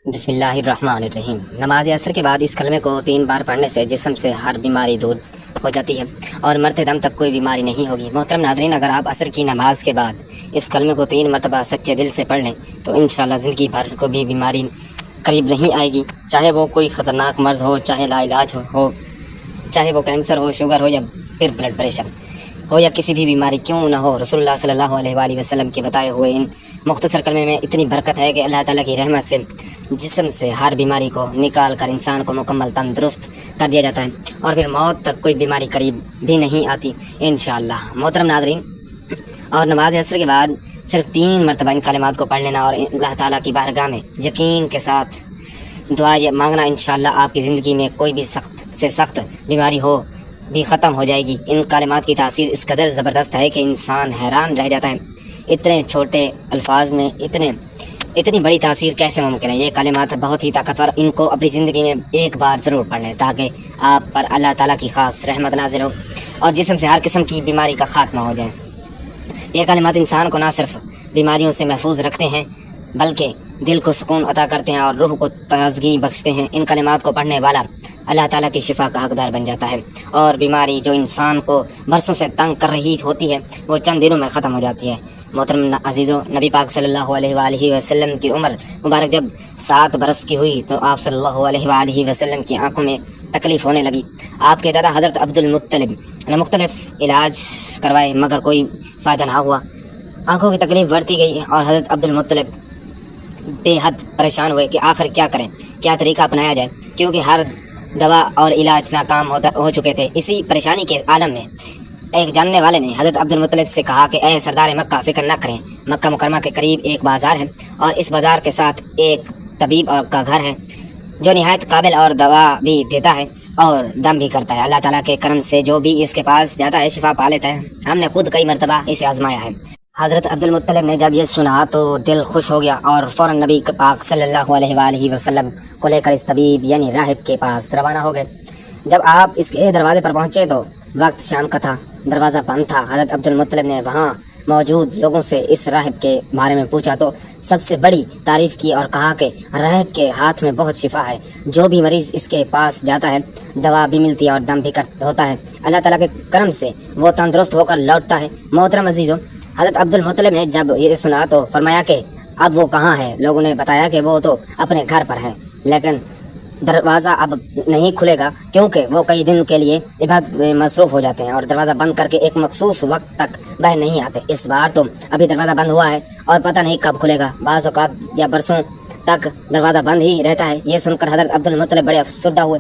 بسم اللہ الرحمن الرحیم۔ نماز عصر کے بعد اس کلمے کو 3 بار پڑھنے سے جسم سے ہر بیماری دور ہو جاتی ہے اور مرتے دم تک کوئی بیماری نہیں ہوگی۔ محترم ناظرین، اگر آپ عصر کی نماز کے بعد اس کلمے کو 3 مرتبہ سچے دل سے پڑھ لیں تو انشاءاللہ زندگی بھر کو بھی بیماری قریب نہیں آئے گی، چاہے وہ کوئی خطرناک مرض ہو، چاہے لا علاج ہو، چاہے وہ کینسر ہو، شوگر ہو یا پھر بلڈ پریشر ہو یا کسی بھی بیماری کیوں نہ ہو۔ رسول اللہ صلی اللہ علیہ وآلہ وسلم کے بتائے ہوئے ان مختصر کلمے میں اتنی برکت ہے کہ اللہ تعالیٰ کی رحمت سے جسم سے ہر بیماری کو نکال کر انسان کو مکمل تندرست کر دیا جاتا ہے اور پھر موت تک کوئی بیماری قریب بھی نہیں آتی انشاءاللہ۔ محترم ناظرین، اور نماز عصر کے بعد صرف 3 مرتبہ ان کلمات کو پڑھ لینا اور اللہ تعالیٰ کی بارگاہ میں یقین کے ساتھ دعا مانگنا، انشاءاللہ آپ کی زندگی میں کوئی بھی سخت سے سخت بیماری ہو بھی ختم ہو جائے گی۔ ان کلمات کی تاثیر اس قدر زبردست ہے کہ انسان حیران رہ جاتا ہے، اتنے چھوٹے الفاظ میں اتنی بڑی تاثیر کیسے ممکن ہے۔ یہ کلمات بہت ہی طاقتور، ان کو اپنی زندگی میں ایک بار ضرور پڑھ لیں تاکہ آپ پر اللہ تعالیٰ کی خاص رحمت نازل ہو اور جسم سے ہر قسم کی بیماری کا خاتمہ ہو جائے۔ یہ کلمات انسان کو نہ صرف بیماریوں سے محفوظ رکھتے ہیں بلکہ دل کو سکون عطا کرتے ہیں اور روح کو تازگی بخشتے ہیں۔ ان کلمات کو پڑھنے والا اللہ تعالیٰ کی شفا کا حقدار بن جاتا ہے اور بیماری جو انسان کو برسوں سے تنگ کر رہی ہوتی ہے وہ چند دنوں میں ختم ہو جاتی ہے۔ محترم عزیزوں، نبی پاک صلی اللہ علیہ وآلہ وسلم کی عمر مبارک جب 7 برس کی ہوئی تو آپ صلی اللہ علیہ وآلہ وسلم کی آنکھوں میں تکلیف ہونے لگی۔ آپ کے دادا حضرت عبد المطلب نے مختلف علاج کروائے مگر کوئی فائدہ نہ ہوا۔ آنکھوں کی تکلیف بڑھتی گئی اور حضرت عبد المطلب بے حد پریشان ہوئے کہ آخر کیا کریں، کیا طریقہ اپنایا جائے، کیونکہ ہر دوا اور علاج ناکام ہو چکے تھے۔ اسی پریشانی کے عالم میں ایک جاننے والے نے حضرت عبد المطلب سے کہا کہ اے سردار مکہ، فکر نہ کریں، مکہ مکرمہ کے قریب ایک بازار ہے اور اس بازار کے ساتھ ایک طبیب کا گھر ہے جو نہایت قابل اور دوا بھی دیتا ہے اور دم بھی کرتا ہے۔ اللہ تعالیٰ کے کرم سے جو بھی اس کے پاس جاتا ہے شفا پا لیتا ہے۔ ہم نے خود کئی مرتبہ اسے آزمایا ہے۔ حضرت عبد المطلب نے جب یہ سنا تو دل خوش ہو گیا اور فوراً نبی پاک صلی اللہ علیہ وآلہ وسلم کو لے کر اس طبیب یعنی راہب کے پاس روانہ ہو گئے۔ جب آپ اس کے دروازے پر پہنچے تو وقت شام کا تھا، دروازہ بند تھا۔ حضرت عبد المطلب نے وہاں موجود لوگوں سے اس راہب کے بارے میں پوچھا تو سب سے بڑی تعریف کی اور کہا کہ راہب کے ہاتھ میں بہت شفا ہے، جو بھی مریض اس کے پاس جاتا ہے دوا بھی ملتی ہے اور دم بھی ہوتا ہے، اللہ تعالیٰ کے کرم سے وہ تندرست ہو کر لوٹتا ہے۔ محترم عزیزوں، حضرت عبد المطلب نے جب یہ سنا تو فرمایا کہ اب وہ کہاں ہے؟ لوگوں نے بتایا کہ وہ تو اپنے گھر پر ہے، لیکن دروازہ اب نہیں کھلے گا کیونکہ وہ کئی دن کے لیے عبادت میں مصروف ہو جاتے ہیں اور دروازہ بند کر کے ایک مخصوص وقت تک باہر نہیں آتے۔ اس بار تو ابھی دروازہ بند ہوا ہے اور پتہ نہیں کب کھلے گا، بعض اوقات یا برسوں تک دروازہ بند ہی رہتا ہے۔ یہ سن کر حضرت عبد المطلب بڑے افسردہ ہوئے،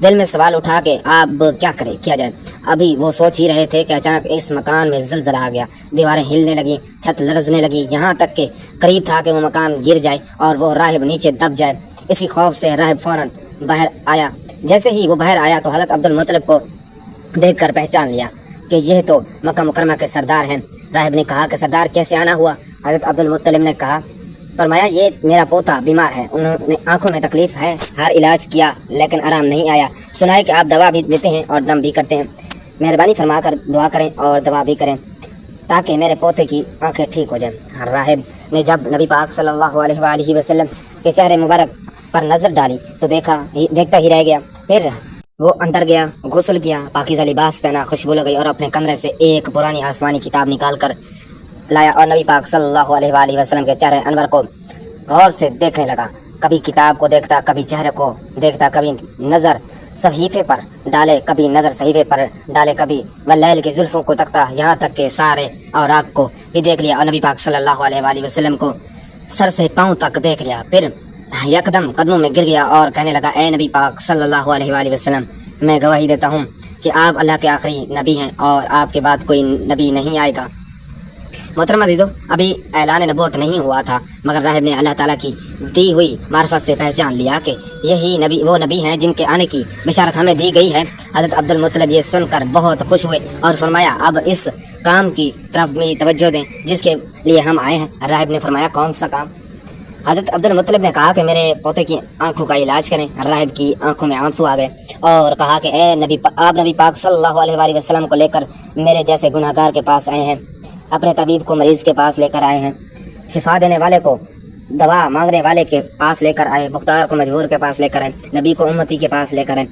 دل میں سوال اٹھا کہ اب کیا جائے۔ ابھی وہ سوچ ہی رہے تھے کہ اچانک اس مکان میں زلزلہ آ گیا، دیواریں ہلنے لگیں، چھت لرزنے لگی، یہاں تک کہ قریب تھا کہ وہ مکان گر جائے اور وہ راہب نیچے دب جائے۔ اسی خوف سے راہب فوراً باہر آیا۔ جیسے ہی وہ باہر آیا تو حضرت عبد المطلب کو دیکھ کر پہچان لیا کہ یہ تو مکہ مکرمہ کے سردار ہیں۔ راہب نے کہا کہ سردار کیسے آنا ہوا؟ حضرت عبد المطلب نے فرمایا یہ میرا پوتا بیمار ہے، انہوں نے آنکھوں میں تکلیف ہے، ہر علاج کیا لیکن آرام نہیں آیا، سنا ہے کہ آپ دوا بھی دیتے ہیں اور دم بھی کرتے ہیں، مہربانی فرما کر دعا کریں اور دوا بھی کریں تاکہ میرے پوتے کی آنکھیں ٹھیک ہو جائیں۔ راہب نے جب نبی پاک صلی اللہ علیہ وآلہ وسلم کے چہرے مبارک پر نظر ڈالی تو دیکھتا ہی رہ گیا۔ پھر وہ اندر گیا، غسل کیا، پاکیزہ لباس پہنا، خوشبو لگائی اور اپنے کمرے سے ایک پرانی آسمانی کتاب نکال کر لایا اور نبی پاک صلی اللہ علیہ وآلہ وسلم کے چہرے انور کو غور سے دیکھنے لگا۔ کبھی کتاب کو دیکھتا، کبھی چہرے کو دیکھتا، کبھی نظر صحیفے پر ڈالے، کبھی نظر صحیفے پر ڈالے، کبھی واللیل کی زلفوں کو تکتا، یہاں تک کہ سارے اوراق کو بھی دیکھ لیا اور نبی پاک صلی اللہ علیہ وآلہ وسلم کو سر سے پاؤں تک دیکھ لیا۔ پھر یکدم قدموں میں گر گیا اور کہنے لگا اے نبی پاک صلی اللہ علیہ وآلہ وسلم، میں گواہی دیتا ہوں کہ آپ اللہ کے آخری نبی ہیں اور آپ کے بعد کوئی نبی نہیں آئے گا۔ محترم عزیزو، ابھی اعلان نبوت نہیں ہوا تھا مگر راہب نے اللہ تعالیٰ کی دی ہوئی معرفت سے پہچان لیا کہ یہی وہ نبی ہیں جن کے آنے کی بشارت ہمیں دی گئی ہے۔ حضرت عبد المطلب یہ سن کر بہت خوش ہوئے اور فرمایا اب اس کام کی طرف بھی توجہ دیں جس کے لیے ہم آئے ہیں۔ راہب نے فرمایا کون سا کام؟ حضرت عبد المطلب نے کہا کہ میرے پوتے کی آنکھوں کا علاج کریں۔ راہب کی آنکھوں میں آنسو آ گئے اور کہا کہ اے آپ نبی پاک صلی اللہ علیہ وآلہ وسلم کو لے کر میرے جیسے گناہگار کے پاس آئے ہیں، اپنے طبیب کو مریض کے پاس لے کر آئے ہیں، شفا دینے والے کو دوا مانگنے والے کے پاس لے کر آئے، مختار کو مجبور کے پاس لے کر آئے، نبی کو امتی کے پاس لے کر آئے۔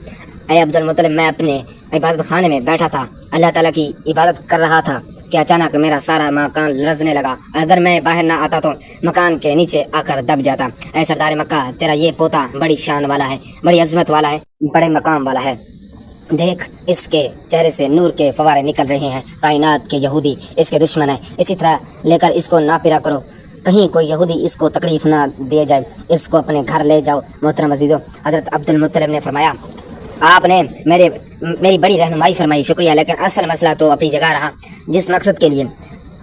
اے عبد المطلب، میں اپنے عبادت خانے میں بیٹھا تھا، اللہ تعالیٰ کی عبادت کر رہا تھا کہ اچانک میرا سارا مکان لرزنے لگا، اگر میں باہر نہ آتا تو مکان کے نیچے آ کر دب جاتا۔ اے سردار مکہ، تیرا یہ پوتا بڑی شان والا ہے، بڑی عظمت والا ہے، بڑے مقام والا ہے، دیکھ اس کے چہرے سے نور کے فوارے نکل رہے ہیں، کائنات کے یہودی اس کے دشمن ہیں، اسی طرح لے کر اس کو نہ پھرا کرو، کہیں کوئی یہودی اس کو تکلیف نہ دے جائے، اس کو اپنے گھر لے جاؤ۔ محترم عزیزو، حضرت عبد المطلب نے فرمایا، آپ نے میری بڑی رہنمائی فرمائی، شکریہ، لیکن اصل مسئلہ تو اپنی جگہ رہا، جس مقصد کے لیے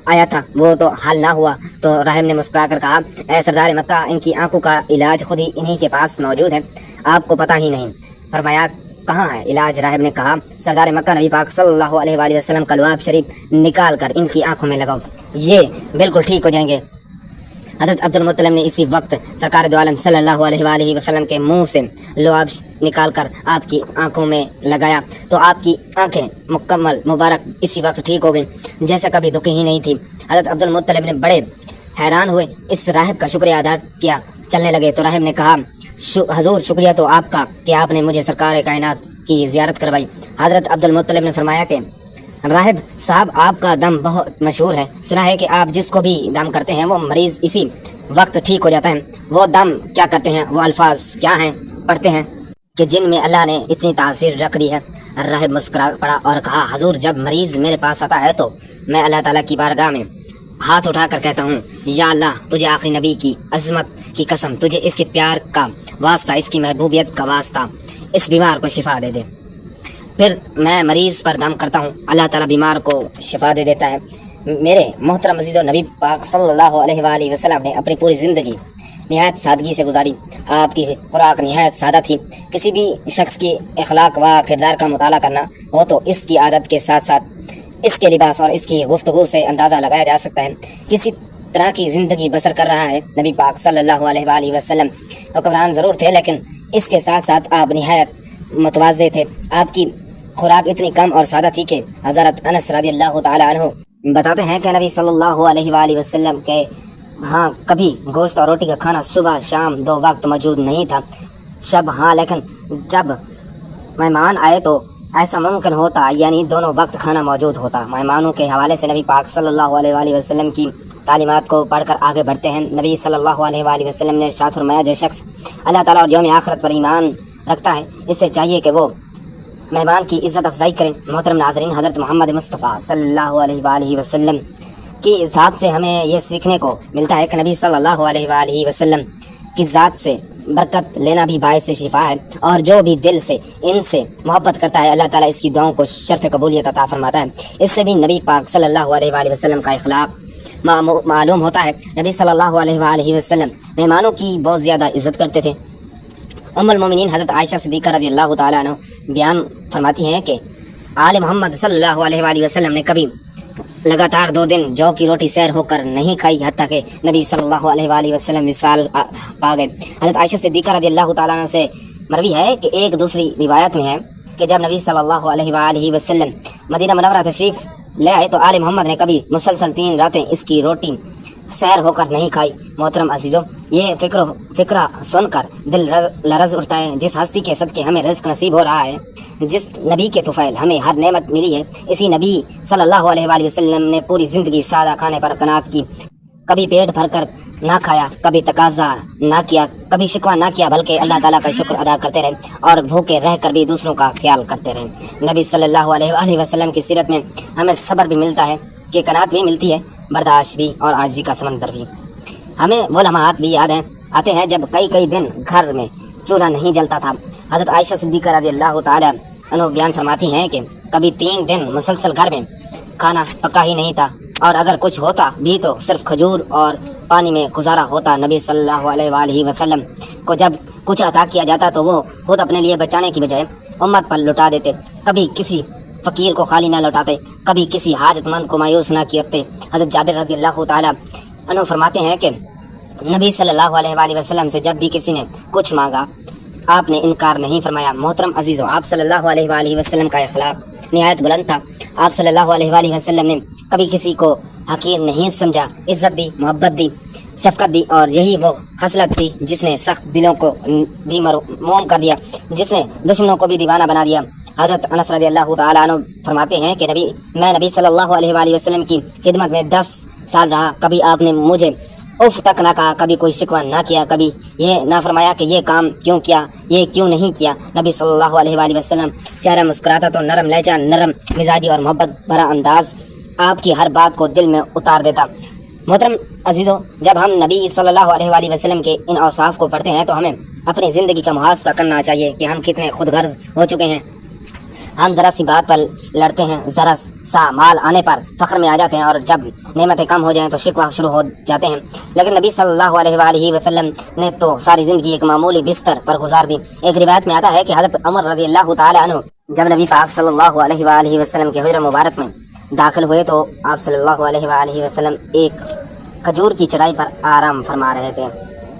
آیا تھا وہ تو حل نہ ہوا۔ تو راہب نے مسکرا کر کہا، اے سردار مکہ، ان کی آنکھوں کا علاج خود ہی انہی کے پاس موجود ہے، آپ کو پتہ ہی نہیں۔ فرمایا، کہاں ہے علاج؟ راہب نے کہا، سردار مکہ، نبی پاک صلی اللہ علیہ وآلہ وسلم کا لعاب شریف نکال کر ان کی آنکھوں میں لگاؤ، یہ بالکل ٹھیک ہو جائیں گے۔ حضرت عبد المطلب نے اسی وقت سرکار دو عالم صلی اللہ علیہ وآلہ وسلم کے منہ سے لعاب نکال کر آپ کی آنکھوں میں لگایا تو آپ کی آنکھیں مکمل مبارک اسی وقت ٹھیک ہو گئیں، جیسا کبھی دکھی ہی نہیں تھی۔ حضرت عبد المطلب نے بڑے حیران ہوئے، اس راہب کا شکریہ ادا کیا، چلنے لگے تو راہب نے کہا، حضور شکریہ تو آپ کا کہ آپ نے مجھے سرکار کائنات کی زیارت کروائی۔ حضرت عبد المطلب نے فرمایا کہ راہب صاحب، آپ کا دم بہت مشہور ہے، سنا ہے کہ آپ جس کو بھی دم کرتے ہیں وہ مریض اسی وقت ٹھیک ہو جاتا ہے، وہ دم کیا کرتے ہیں، وہ الفاظ کیا ہیں پڑھتے ہیں کہ جن میں اللہ نے اتنی تاثیر رکھ دی ہے؟ راہب مسکرا پڑا اور کہا، حضور جب مریض میرے پاس آتا ہے تو میں اللہ تعالیٰ کی بارگاہ میں ہاتھ اٹھا کر کہتا ہوں، یا اللہ، تجھے آخری نبی کی عظمت کی قسم، تجھے اس کے پیار کا واسطہ، اس کی محبوبیت کا واسطہ، اس بیمار کو شفا دے دے۔ پھر میں مریض پر دم کرتا ہوں، اللہ تعالیٰ بیمار کو شفا دے دیتا ہے۔ میرے محترم عزیز و نبی پاک صلی اللہ علیہ وآلہ وسلم نے اپنی پوری زندگی نہایت سادگی سے گزاری، آپ کی خوراک نہایت سادہ تھی۔ کسی بھی شخص کی اخلاق و کردار کا مطالعہ کرنا ہو تو اس کی عادت کے ساتھ ساتھ اس کے لباس اور اس کی گفتگو سے اندازہ لگایا جا سکتا ہے کسی طرح کی زندگی بسر کر رہا ہے۔ نبی پاک صلی اللہ علیہ وآلہ وسلم حکمران ضرور تھے، لیکن اس کے ساتھ ساتھ آپ نہایت متواضع تھے۔ آپ کی خوراک اتنی کم اور سادہ تھی کہ حضرت انس رضی اللہ تعالیٰ عنہ بتاتے ہیں کہ نبی صلی اللہ علیہ وآلہ وسلم کے ہاں کبھی گوشت اور روٹی کا کھانا صبح شام 2 وقت موجود نہیں تھا، شب ہاں، لیکن جب مہمان آئے تو ایسا ممکن ہوتا، یعنی دونوں وقت کھانا موجود ہوتا۔ مہمانوں کے حوالے سے نبی پاک صلی اللہ علیہ وآلہ وسلم کی تعلیمات کو پڑھ کر آگے بڑھتے ہیں۔ نبی صلی اللہ علیہ وآلہ وسلم نے ارشاد فرمایا، جو شخص اللہ تعالیٰ اور یوم آخرت پر ایمان رکھتا ہے، اس سے چاہیے کہ وہ مہمان کی عزت افزائی کریں۔ محترم ناظرین، حضرت محمد مصطفیٰ صلی اللہ علیہ وآلہ وسلم کی ذات سے ہمیں یہ سیکھنے کو ملتا ہے کہ نبی صلی اللہ علیہ وآلہ وسلم کی ذات سے برکت لینا بھی باعث شفا ہے، اور جو بھی دل سے ان سے محبت کرتا ہے اللہ تعالیٰ اس کی دعاؤں کو شرف قبولیت عطا فرماتا ہے۔ اس سے بھی نبی پاک صلی اللہ علیہ وآلہ وسلم کا اخلاق معلوم ہوتا ہے۔ نبی صلی اللہ علیہ وآلہ وسلم مہمانوں کی بہت زیادہ عزت کرتے تھے۔ ام المومنین حضرت عائشہ صدیقہ رضی اللہ تعالیٰ عنہ بیان فرماتی ہیں کہ آل محمد صلی اللہ علیہ وآلہ وسلم نے کبھی لگاتار 2 دن جو کی روٹی سیر ہو کر نہیں کھائی، حتیٰ کہ نبی صلی اللہ علیہ وآلہ وسلم وصال پا گئے۔ حضرت عائشہ صدیقہ رضی اللہ تعالیٰ عنہ سے مروی ہے کہ ایک دوسری روایت میں ہے کہ جب نبی صلی اللہ علیہ وآلہ وسلم مدینہ منورہ تشریف لے آئے تو آل محمد نے کبھی مسلسل 3 راتیں اس کی روٹی سیر ہو کر نہیں کھائی۔ محترم عزیزوں، یہ فکرہ سن کر دل لرز اٹھتا ہے۔ جس ہستی کے صدقے ہمیں رزق نصیب ہو رہا ہے، جس نبی کے طفیل ہمیں ہر نعمت ملی ہے، اسی نبی صلی اللہ علیہ وآلہ وسلم نے پوری زندگی سادہ کھانے پر قناعت کی، کبھی پیٹ بھر کر نہ کھایا، کبھی تقاضا نہ کیا، کبھی شکوہ نہ کیا، بلکہ اللہ تعالیٰ کا شکر ادا کرتے رہے اور بھوکے رہ کر بھی دوسروں کا خیال کرتے رہے۔ نبی صلی اللہ علیہ وآلہ وسلم کی سیرت میں ہمیں صبر بھی ملتا ہے کہ قناعت بھی ملتی ہے، برداشت بھی، اور عاجزی کا سمندر بھی۔ ہمیں وہ لمحات بھی یاد آتے ہیں جب کئی دن گھر میں چولہا نہیں جلتا تھا۔ حضرت عائشہ صدیقہ رضی اللہ تعالیٰ عنہ بیان فرماتی ہیں کہ کبھی 3 دن مسلسل گھر میں کھانا پکا ہی نہیں تھا، اور اگر کچھ ہوتا بھی تو صرف کھجور اور پانی میں گزارا ہوتا۔ نبی صلی اللہ علیہ وآلہ وسلم کو جب کچھ عطا کیا جاتا تو وہ خود اپنے لیے بچانے کی بجائے امت پر لٹا دیتے، کبھی کسی فقیر کو خالی نہ لوٹاتے، کبھی کسی حاجت مند کو مایوس نہ کرتے۔ حضرت جابر رضی اللہ تعالیٰ عنہ فرماتے ہیں کہ نبی صلی اللہ علیہ وآلہ وسلم سے جب بھی کسی نے کچھ مانگا آپ نے انکار نہیں فرمایا۔ محترم عزیزو، آپ صلی اللہ علیہ وآلہ وسلم کا اخلاق نہایت بلند تھا۔ آپ صلی اللہ علیہ وآلہ وسلم نے کبھی کسی کو حقیر نہیں سمجھا، عزت دی، محبت دی۔ شفقت دی، اور یہی وہ خصلت تھی جس نے سخت دلوں کو بھی موم کر دیا، جس نے دشمنوں کو بھی دیوانہ بنا دیا۔ حضرت انس رضی اللہ تعالیٰ عنہ فرماتے ہیں کہ میں نبی صلی اللہ علیہ وآلہ وسلم کی خدمت میں 10 سال رہا، کبھی آپ نے مجھے اف تک نہ کہا، کبھی کوئی شکوہ نہ کیا، کبھی یہ نہ فرمایا کہ یہ کام کیوں کیا، یہ کیوں نہیں کیا۔ نبی صلی اللہ علیہ وآلہ وسلم چہرہ مسکراتا تو نرم لہجہ، نرم مزاجی اور محبت بھرا انداز آپ کی ہر بات کو دل میں اتار دیتا۔ محترم عزیزو، جب ہم نبی صلی اللہ علیہ وآلہ وسلم کے ان اوصاف کو پڑھتے ہیں تو ہمیں اپنی زندگی کا محاسبہ کرنا چاہیے کہ ہم کتنے خود غرض ہو چکے ہیں۔ ہم ذرا سی بات پر لڑتے ہیں، ذرا سا مال آنے پر فخر میں آ جاتے ہیں، اور جب نعمتیں کم ہو جائیں تو شکوہ شروع ہو جاتے ہیں۔ لیکن نبی صلی اللہ علیہ وآلہ وسلم نے تو ساری زندگی ایک معمولی بستر پر گزار دی۔ ایک روایت میں آتا ہے کہ حضرت عمر رضی اللہ تعالی عنہ جب نبی پاک صلی اللہ علیہ وآلہ وسلم کے حجرہ مبارک میں داخل ہوئے تو آپ صلی اللہ علیہ وآلہ وسلم ایک کھجور کی چٹائی پر آرام فرما رہے تھے۔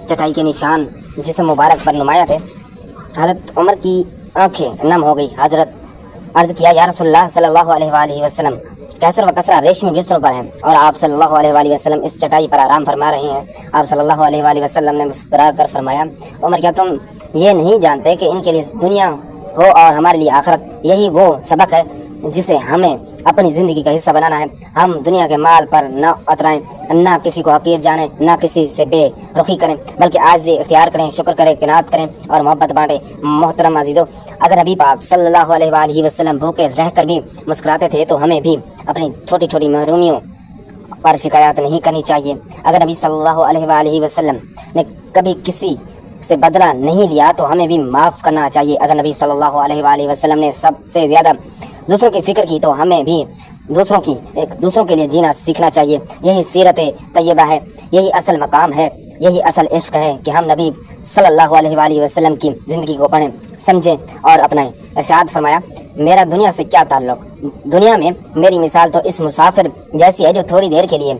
چٹائی کے نشان جسم مبارک پر نمایاں تھے۔ حضرت عمر کی آنکھیں نم ہو گئی۔ حضرت عرض کیا، یا رسول اللہ صلی اللہ علیہ وآلہ وسلم، کیسر و کسرہ ریشمی بستروں پر ہیں اور آپ صلی اللہ علیہ وآلہ وسلم اس چٹائی پر آرام فرما رہے ہیں۔ آپ صلی اللہ علیہ وآلہ وسلم نے مسکرا کر فرمایا، عمر کیا تم یہ نہیں جانتے کہ ان کے لیے دنیا ہو اور ہمارے لیے آخرت؟ یہی وہ سبق ہے جسے ہمیں اپنی زندگی کا حصہ بنانا ہے۔ ہم دنیا کے مال پر نہ اترائیں، نہ کسی کو حقیر جانیں، نہ کسی سے بے رخی کریں، بلکہ عاجزی اختیار کریں، شکر کریں، قناعت کریں اور محبت بانٹیں۔ محترم عزیزو، اگر نبی پاک صلی اللہ علیہ وآلہ وسلم بھوکے رہ کر بھی مسکراتے تھے تو ہمیں بھی اپنی چھوٹی چھوٹی محرومیوں پر شکایات نہیں کرنی چاہیے۔ اگر نبی صلی اللہ علیہ وآلہ وسلم نے کبھی کسی سے بدلہ نہیں لیا تو ہمیں بھی معاف کرنا چاہیے۔ اگر نبی صلی اللہ علیہ وآلہ وسلم نے سب سے زیادہ دوسروں کی فکر کی تو ہمیں بھی دوسروں کے لیے جینا سیکھنا چاہیے۔ یہی سیرت طیبہ ہے، یہی اصل مقام ہے، یہی اصل عشق ہے کہ ہم نبی صلی اللہ علیہ وآلہ وسلم کی زندگی کو پڑھیں، سمجھیں اور اپنائیں۔ ارشاد فرمایا، میرا دنیا سے کیا تعلق؟ دنیا میں میری مثال تو اس مسافر جیسی ہے جو تھوڑی دیر کے لیے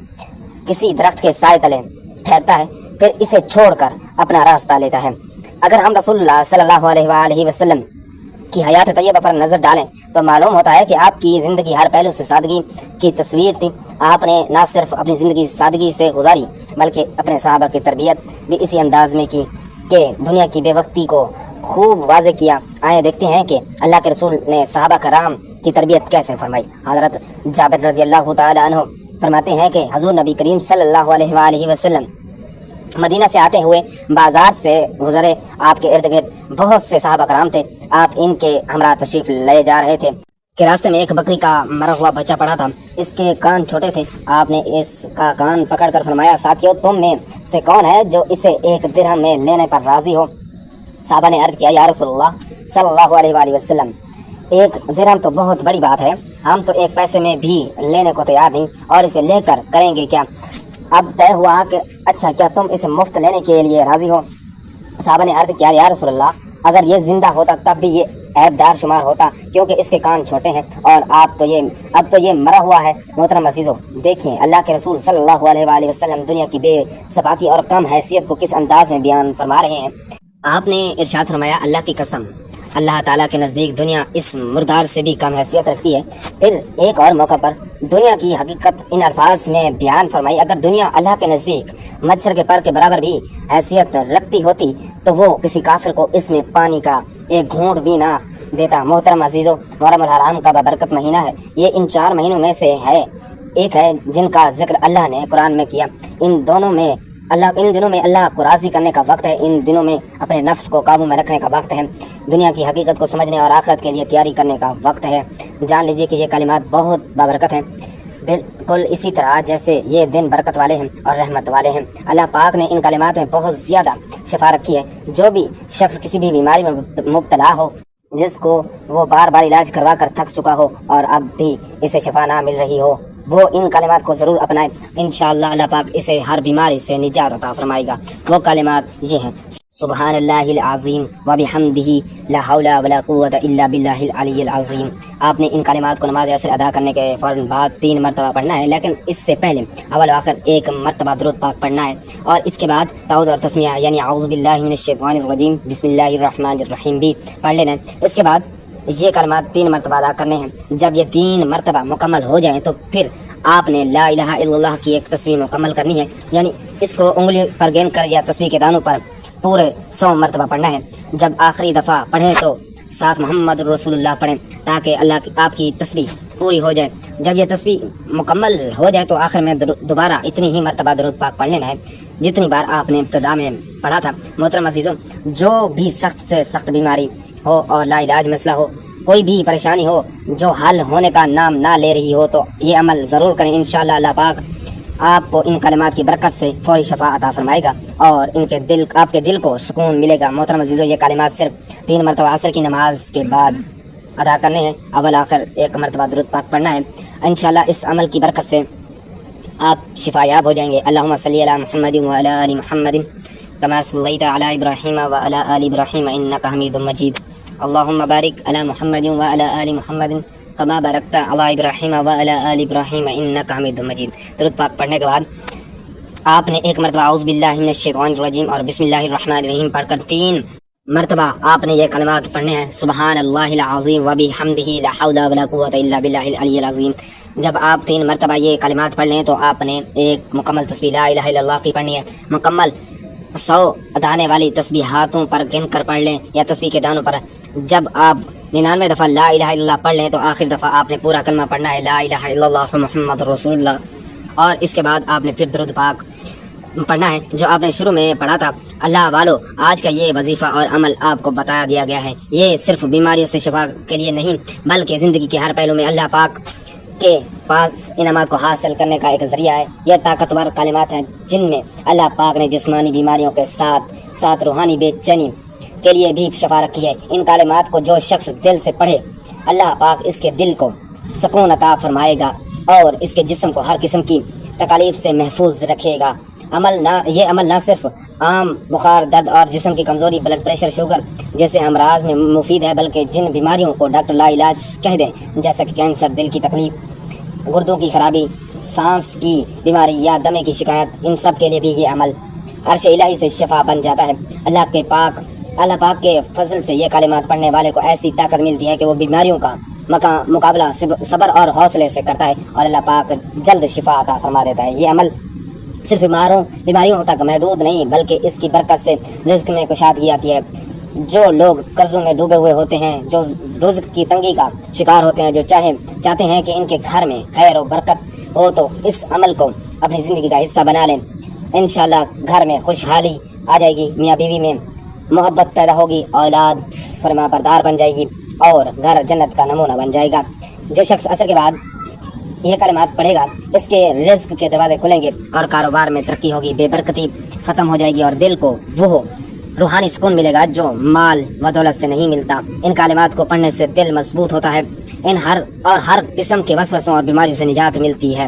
کسی درخت کے سائے تلے ٹھہرتا ہے، پھر اسے چھوڑ کر اپنا راستہ لیتا ہے۔ اگر ہم رسول اللہ صلی اللہ علیہ وآلہ وسلم کی حیات طیبہ پر نظر ڈالیں تو معلوم ہوتا ہے کہ آپ کی زندگی ہر پہلو سے سادگی کی تصویر تھی۔ آپ نے نہ صرف اپنی زندگی سادگی سے گزاری بلکہ اپنے صحابہ کی تربیت بھی اسی انداز میں کی کہ دنیا کی بے وقتی کو خوب واضح کیا۔ آئیں دیکھتے ہیں کہ اللہ کے رسول نے صحابہ کرام کی تربیت کیسے فرمائی۔ حضرت جابر رضی اللہ تعالی عنہ فرماتے ہیں کہ حضور نبی کریم صلی اللہ علیہ وآلہ وسلم مدینہ سے آتے ہوئے بازار سے گزرے، آپ کے ارد گرد بہت سے صحابہ کرام تھے۔ آپ ان کے ہمراہ تشریف لے جا رہے تھے کہ راستے میں ایک بکری کا مرا ہوا بچہ پڑا تھا، اس کے کان چھوٹے تھے۔ آپ نے اس کا کان پکڑ کر فرمایا، ساتھیو تم میں سے کون ہے جو اسے 1 درہم میں لینے پر راضی ہو؟ صحابہ نے عرض کیا، یا رسول اللہ صلی اللہ علیہ وآلہ وسلم، 1 درہم تو بہت بڑی بات ہے، ہم تو 1 پیسے میں بھی لینے کو تیار نہیں، اور اسے لے کر کریں گے کیا؟ اب طے ہوا کہ اچھا کیا تم اسے مفت لینے کے لیے راضی ہو؟ صحابہ نے عرض کیا، یا رسول اللہ اگر یہ زندہ ہوتا تب بھی یہ عیب دار شمار ہوتا، کیونکہ اس کے کان چھوٹے ہیں، اور اب تو یہ مرا ہوا ہے۔ محترم عزیزو، دیکھیں اللہ کے رسول صلی اللہ علیہ وآلہ وسلم دنیا کی بے ثباتی اور کم حیثیت کو کس انداز میں بیان فرما رہے ہیں۔ آپ نے ارشاد فرمایا، اللہ کی قسم، اللہ تعالیٰ کے نزدیک دنیا اس مردار سے بھی کم حیثیت رکھتی ہے۔ پھر ایک اور موقع پر دنیا کی حقیقت ان الفاظ میں بیان فرمائی، اگر دنیا اللہ کے نزدیک مچھر کے پر کے برابر بھی حیثیت رکھتی ہوتی تو وہ کسی کافر کو اس میں پانی کا 1 گھونٹ بھی نہ دیتا۔ محترم عزیزو، محرم الحرام کا بابرکت مہینہ ہے، یہ ان 4 مہینوں میں سے ایک ہے جن کا ذکر اللہ نے قرآن میں کیا۔ ان دنوں میں اللہ کو راضی کرنے کا وقت ہے، ان دنوں میں اپنے نفس کو قابو میں رکھنے کا وقت ہے، دنیا کی حقیقت کو سمجھنے اور آخرت کے لیے تیاری کرنے کا وقت ہے۔ جان لیجیے کہ یہ کلمات بہت بابرکت ہیں، بالکل اسی طرح جیسے یہ دن برکت والے ہیں اور رحمت والے ہیں۔ اللہ پاک نے ان کلمات میں بہت زیادہ شفا رکھی ہے۔ جو بھی شخص کسی بھی بیماری میں مبتلا ہو، جس کو وہ بار بار علاج کروا کر تھک چکا ہو اور اب بھی اسے شفا نہ مل رہی ہو، وہ ان کلمات کو ضرور اپنائے، انشاءاللہ اللہ پاک اسے ہر بیماری سے نجات عطا فرمائے گا۔ وہ کلمات یہ ہیں، سبحان اللہ العظیم وبحمدہ لا حول ولا قوت الا باللہ العلی العظیم۔ آپ نے ان کلمات کو نماز عصر ادا کرنے کے فوراً بعد 3 مرتبہ پڑھنا ہے، لیکن اس سے پہلے اول و آخر 1 مرتبہ درود پاک پڑھنا ہے، اور اس کے بعد تعوذ اور تسمیہ یعنی اعوذ باللہ من الشیطان الرجیم بسم اللہ الرحمن الرحیم بھی پڑھ لینا ہے۔ اس کے بعد یہ کلمات 3 مرتبہ ادا کرنے ہیں۔ جب یہ 3 مرتبہ مکمل ہو جائیں تو پھر آپ نے لا الہ الا اللہ کی ایک تسبیح مکمل کرنی ہے، یعنی اس کو انگلی پر گین کر یا تسبیح کے دانوں پر پورے 100 مرتبہ پڑھنا ہے۔ جب آخری دفعہ پڑھیں تو ساتھ محمد رسول اللہ پڑھیں تاکہ آپ کی تسبیح پوری ہو جائے۔ جب یہ تسبیح مکمل ہو جائے تو آخر میں دوبارہ اتنی ہی مرتبہ درود پاک پڑھ لینا ہے جتنی بار آپ نے ابتدا میں پڑھا تھا۔ محترم عزیزوں، جو بھی سخت سے سخت بیماری ہو اور لا علاج مسئلہ ہو، کوئی بھی پریشانی ہو جو حل ہونے کا نام نہ لے رہی ہو، تو یہ عمل ضرور کریں۔ انشاءاللہ اللہ پاک آپ کو ان کلمات کی برکت سے فوری شفا عطا فرمائے گا اور آپ کے دل کو سکون ملے گا۔ محترم عزیزوں، یہ کلمات صرف 3 مرتبہ عصر کی نماز کے بعد ادا کرنے ہیں، اول آخر 1 مرتبہ درود پاک پڑھنا ہے۔ انشاءاللہ اس عمل کی برکت سے آپ شفا یاب ہو جائیں گے۔ اللہم صلی علی محمد وعلی آل محمد کما صلیت علی ابراہیم وعلی آل ابراہیم انک حمید مجید۔ اللہم بارک علی محمد وعلی آل محمد کما بارکت علی ابراہیم وعلی آل ابراہیم انک حمید مجید۔ درود پاک پڑھنے کے بعد آپ نے 1 مرتبہ اعوذ باللہ من الشیطان الرجیم اور بسم اللہ الرحمن الرحیم پڑھ کر 3 مرتبہ آپ نے یہ کلمات پڑھنے ہیں، سبحان اللہ العظیم وبحمدہ لا حول ولا قوۃ الا باللہ العلی العظیم۔ جب آپ 3 مرتبہ یہ کلمات پڑھ لیں تو آپ نے ایک مکمل تسبیح لا الہ الا اللہ کی پڑھنی ہے۔ مکمل 100 دانے والی تسبیح ہاتھوں پر گن کر پڑھ لیں یا تسبیح کے دانوں پر۔ جب آپ 99 دفعہ لا الہ الا اللہ پڑھ لیں تو آخر دفعہ آپ نے پورا کلمہ پڑھنا ہے، لا الہ الا اللہ محمد رسول اللہ، اور اس کے بعد آپ نے پھر درود پاک پڑھنا ہے جو آپ نے شروع میں پڑھا تھا۔ اللہ والو، آج کا یہ وظیفہ اور عمل آپ کو بتا دیا گیا ہے، یہ صرف بیماریوں سے شفا کے لیے نہیں بلکہ زندگی کے ہر پہلو میں اللہ پاک کے پاس انعامات کو حاصل کرنے کا ایک ذریعہ ہے۔ یہ طاقتور کلمات ہیں جن میں اللہ پاک نے جسمانی بیماریوں کے ساتھ ساتھ روحانی بے چینی کے لیے بھی شفا رکھی ہے۔ ان کلمات کو جو شخص دل سے پڑھے، اللہ پاک اس کے دل کو سکون عطا فرمائے گا اور اس کے جسم کو ہر قسم کی تکالیف سے محفوظ رکھے گا۔ یہ عمل نہ صرف عام بخار، درد اور جسم کی کمزوری، بلڈ پریشر، شوگر جیسے امراض میں مفید ہے، بلکہ جن بیماریوں کو ڈاکٹر لا علاج کہہ دیں جیسا کہ کینسر، دل کی تکلیف، گردوں کی خرابی، سانس کی بیماری یا دمے کی شکایت، ان سب کے لیے بھی یہ عمل عرش الہی سے شفا بن جاتا ہے۔ اللہ پاک کے فضل سے یہ کلمات پڑھنے والے کو ایسی طاقت ملتی ہے کہ وہ بیماریوں کا مقابلہ صبر اور حوصلے سے کرتا ہے اور اللہ پاک جلد شفا عطا فرما دیتا ہے۔ یہ عمل صرف بیماریوں تک محدود نہیں بلکہ اس کی برکت سے رزق میں کشادگی آتی ہے۔ جو لوگ قرضوں میں ڈوبے ہوئے ہوتے ہیں، جو رزق کی تنگی کا شکار ہوتے ہیں، جو چاہتے ہیں کہ ان کے گھر میں خیر و برکت ہو، تو اس عمل کو اپنی زندگی کا حصہ بنا لیں۔ انشاءاللہ گھر میں خوشحالی آ جائے گی، میاں بیوی میں محبت پیدا ہوگی، اولاد فرما بردار بن جائے گی اور گھر جنت کا نمونہ بن جائے گا۔ جو شخص عصر کے بعد یہ کلمات پڑھے گا، اس کے رزق کے دروازے کھلیں گے اور کاروبار میں ترقی ہوگی، بے برکتی ختم ہو جائے گی اور دل کو وہ روحانی سکون ملے گا جو مال و دولت سے نہیں ملتا۔ ان کلمات کو پڑھنے سے دل مضبوط ہوتا ہے، ہر قسم کے وسوسوں اور بیماریوں سے نجات ملتی ہے۔